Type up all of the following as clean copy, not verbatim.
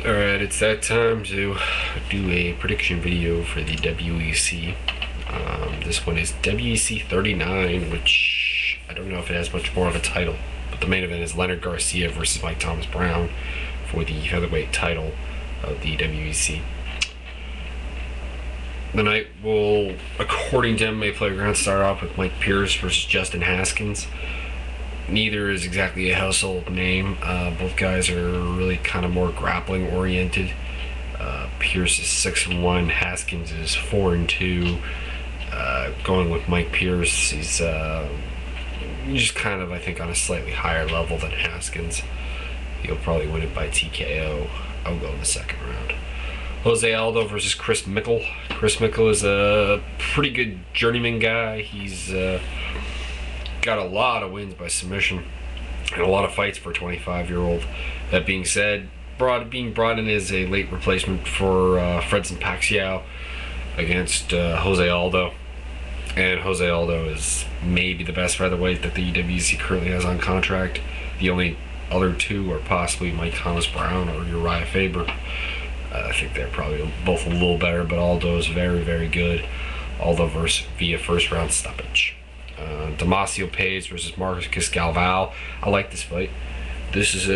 Alright, it's that time to do a prediction video for the WEC. This one is WEC 39, which I don't know if it has much more of a title, but the main event is Leonard Garcia versus Mike Thomas Brown for the featherweight title of the WEC. The night will, according to MMA Playground, start off with Mike Pierce versus Justin Haskins. Neither is exactly a household name. Both guys are really kind of more grappling oriented. Pierce is 6-1. Haskins is 4-2. Going with Mike Pierce, he's just kind of, I think, on a slightly higher level than Haskins. He'll probably win it by TKO. I'll go in the second round. Jose Aldo versus Chris Mickle. Chris Mickle is a pretty good journeyman guy. He's got a lot of wins by submission and a lot of fights for a 25-year-old. That being said, being brought in as a late replacement for Fredson Pacquiao against Jose Aldo. And Jose Aldo is maybe the best featherweight that the WEC currently has on contract. The only other two are possibly Mike Thomas Brown or Uriah Faber. I think they're probably both a little better, but Aldo is very, very good. Aldo via first round stoppage. Damasio Pays versus Marcus Galvao. I like this fight. This is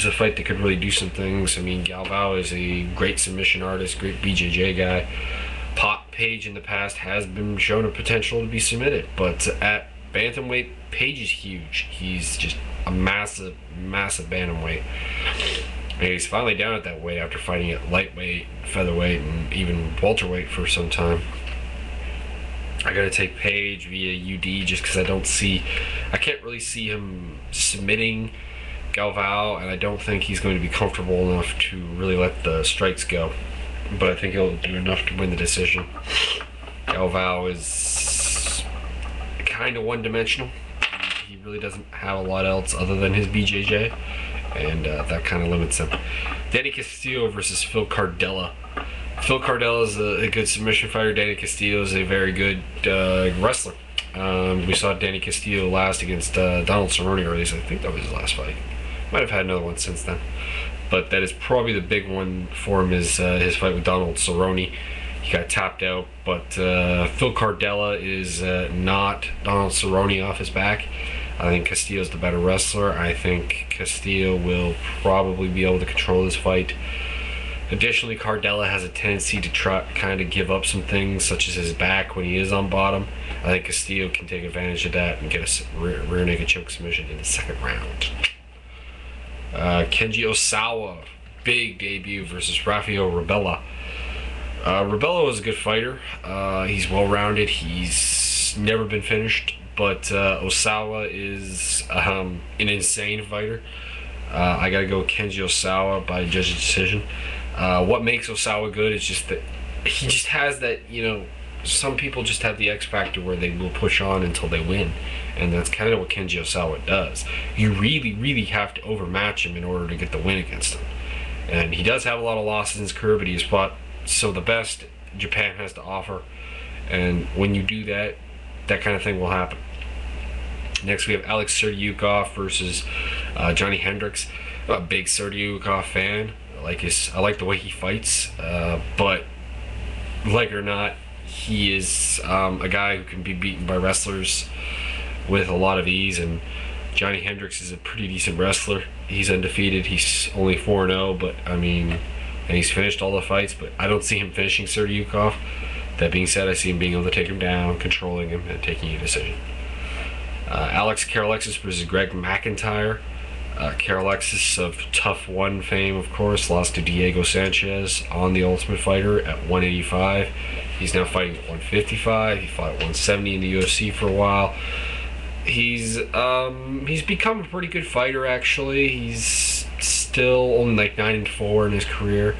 a fight that could really do some things. I mean, Galvao is a great submission artist, great BJJ guy. Page in the past has been shown a potential to be submitted, but at bantamweight, Page is huge. He's just a massive, massive bantamweight. And he's finally down at that weight after fighting at lightweight, featherweight, and even welterweight for some time. I gotta take Page via UD just because I can't really see him submitting Galvao, and I don't think he's going to be comfortable enough to really let the strikes go. But I think he'll do enough to win the decision. Galvao is kind of one-dimensional. He really doesn't have a lot else other than his BJJ, and that kind of limits him. Danny Castillo versus Phil Cardella. Phil Cardella is a good submission fighter. Danny Castillo is a very good wrestler. We saw Danny Castillo last against Donald Cerrone, or at least I think that was his last fight. Might have had another one since then. But that is probably the big one for him, is his fight with Donald Cerrone. He got tapped out, but Phil Cardella is not Donald Cerrone off his back. I think Castillo's the better wrestler. I think Castillo will probably be able to control this fight. Additionally, Cardella has a tendency to kind of give up some things, such as his back when he is on bottom. I think Castillo can take advantage of that and get a rear naked choke submission in the second round. Kenji Osawa, big debut versus Rafael Rebella. Rebella was a good fighter. He's well-rounded. He's never been finished, but Osawa is an insane fighter. I gotta go with Kenji Osawa by judge's decision. What makes Osawa good is just that he just has that, some people just have the X factor where they will push on until they win. And that's kind of what Kenji Osawa does. You really, really have to overmatch him in order to get the win against him. And he does have a lot of losses in his career, but he has fought some of the best Japan has to offer. And when you do that, that kind of thing will happen. Next, we have Alex Serdyukov versus Johnny Hendricks. I'm a big Serdyukov fan. I like the way he fights, but like it or not, he is a guy who can be beaten by wrestlers with a lot of ease, and Johnny Hendricks is a pretty decent wrestler. He's undefeated. He's only 4-0, but I mean, and he's finished all the fights, but I don't see him finishing Serdyukov. That being said, I see him being able to take him down, controlling him, and taking a decision. Alex Karalexis versus Greg McIntyre. Karalexis of Tough One fame, of course, lost to Diego Sanchez on The Ultimate Fighter at 185. He's now fighting at 155. He fought at 170 in the UFC for a while. He's become a pretty good fighter, actually. He's still only like 9-4 in his career,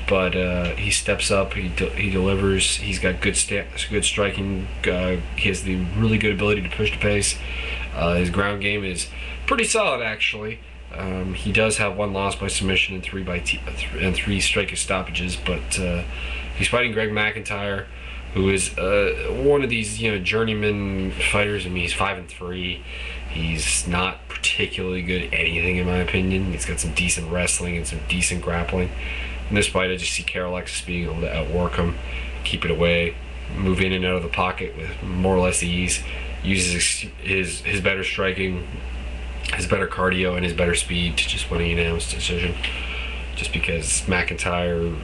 but he steps up. He delivers. He's got good striking. He has the really good ability to push the pace. His ground game is pretty solid, actually. He does have one loss by submission and three strike stoppages, but he's fighting Greg McIntyre, who is one of these journeyman fighters. I mean, he's 5-3. He's not particularly good at anything, in my opinion. He's got some decent wrestling and some decent grappling. In this fight, I just see Alexis being able to outwork him, keep it away, move in and out of the pocket with more or less ease, uses his better striking, his better cardio, and his better speed to just win a unanimous decision. Just because McIntyre,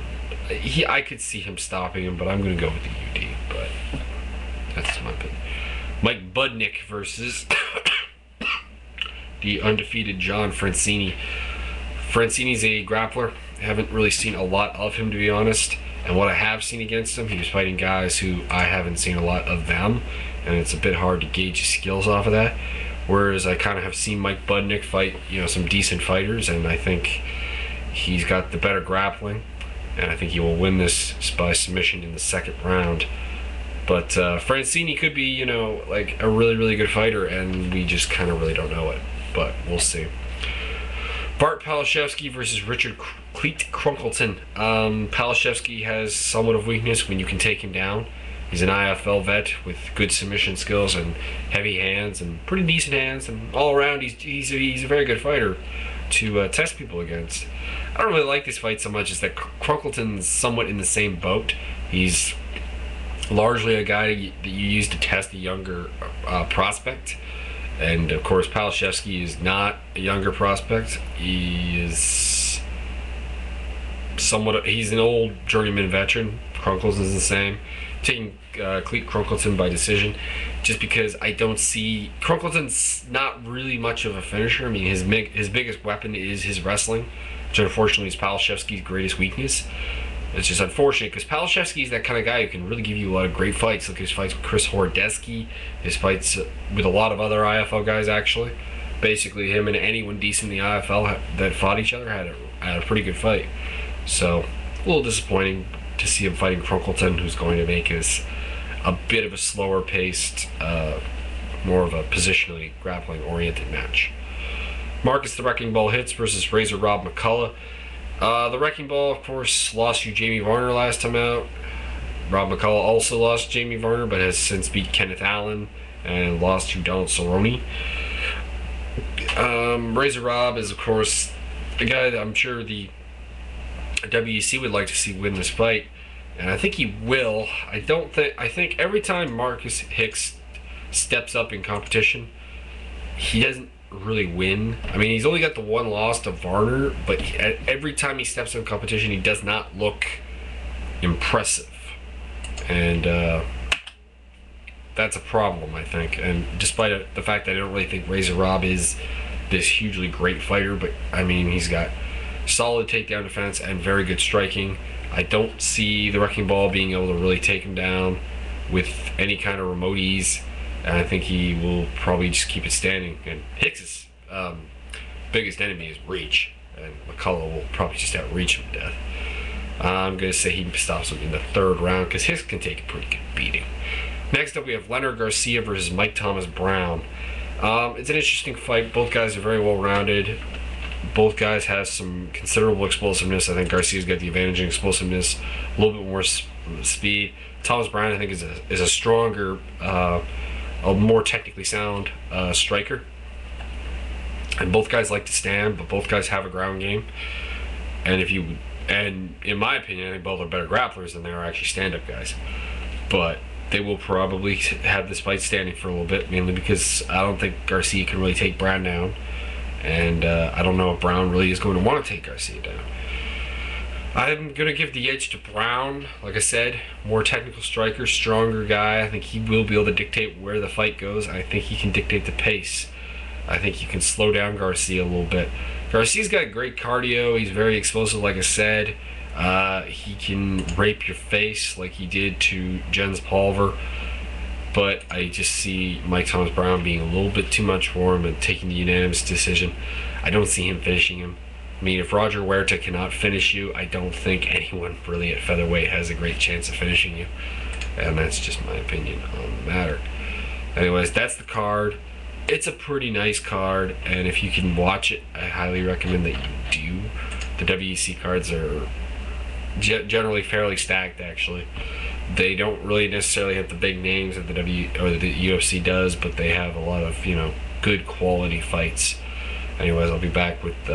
I could see him stopping him, but I'm going to go with the UD. But that's my opinion. Mike Budnick versus the undefeated John Francini. Francini's a grappler. I haven't really seen a lot of him, to be honest. And what I have seen against him, he was fighting guys who I haven't seen a lot of them. And it's a bit hard to gauge his skills off of that. Whereas I kind of have seen Mike Budnick fight, some decent fighters. And I think he's got the better grappling. And I think he will win this by submission in the second round. But Francini could be, like a really, really good fighter. And we just kind of really don't know it. But we'll see. Bart Palashevsky versus Richard Cleet Crunkleton. Palashevsky has somewhat of weakness when you can take him down. He's an IFL vet with good submission skills and heavy hands and pretty decent hands, and all around he's a very good fighter to test people against. I don't really like this fight so much as that Crunkleton's somewhat in the same boat. He's largely a guy that you use to test a younger prospect. And of course, Palashevsky is not a younger prospect. He is he's an old journeyman veteran. Crunkleton is the same. Taking Cleet Crunkleton by decision, just because I don't see Crunkleton's not really much of a finisher. I mean, his biggest weapon is his wrestling, which unfortunately is Palashevsky's greatest weakness. It's just unfortunate because Palashevsky is that kind of guy who can really give you a lot of great fights. Like his fights with Chris Horodecki, his fights with a lot of other IFL guys, actually. Basically, him and anyone decent in the IFL that fought each other had a pretty good fight. So, a little disappointing to see him fighting Crunkleton, who's going to make this a bit of a slower paced, more of a positionally grappling oriented match. Marcus the Wrecking Ball Hits versus Razor Rob McCullough. The Wrecking Ball, of course, lost to Jamie Varner last time out. Rob McCullough also lost to Jamie Varner, but has since beat Kenneth Allen and lost to Donald Cerrone. Razor Rob is, of course, the guy that I'm sure the WEC would like to see win this fight, and I think he will. I think every time Marcus Hicks steps up in competition, he doesn't really win. I mean, he's only got the one loss to Varner, but every time he steps in competition, he does not look impressive, and that's a problem, I think. And despite the fact that I don't really think Razor Rob is this hugely great fighter, but I mean, he's got solid takedown defense and very good striking. I don't see the Wrecking Ball being able to really take him down with any kind of remote ease. And I think he will probably just keep it standing. And Hicks's biggest enemy is reach. And McCullough will probably just outreach him to death. I'm going to say he stops him in the third round because Hicks can take a pretty good beating. Next up, we have Leonard Garcia versus Mike Thomas Brown. It's an interesting fight. Both guys are very well-rounded. Both guys have some considerable explosiveness. I think Garcia's got the advantage in explosiveness, a little bit more speed. Thomas Brown, I think, is a stronger, a more technically sound striker. And both guys like to stand, but both guys have a ground game. And in my opinion, I think both are better grapplers than they are actually stand-up guys. But they will probably have this fight standing for a little bit, mainly because I don't think Garcia can really take Brown down. And I don't know if Brown really is going to want to take Garcia down. I'm going to give the edge to Brown. Like I said, more technical striker, stronger guy. I think he will be able to dictate where the fight goes. I think he can dictate the pace. I think he can slow down Garcia a little bit. Garcia's got great cardio. He's very explosive, like I said. He can rape your face like he did to Jens Pulver. But I just see Mike Thomas Brown being a little bit too much for him and taking the unanimous decision. I don't see him finishing him. I mean, if Roger Huerta cannot finish you, I don't think anyone really at featherweight has a great chance of finishing you. And that's just my opinion on the matter. Anyways, that's the card. It's a pretty nice card, and if you can watch it, I highly recommend that you do. The WEC cards are generally fairly stacked, actually. They don't really necessarily have the big names that the UFC does, but they have a lot of, good quality fights. Anyways, I'll be back with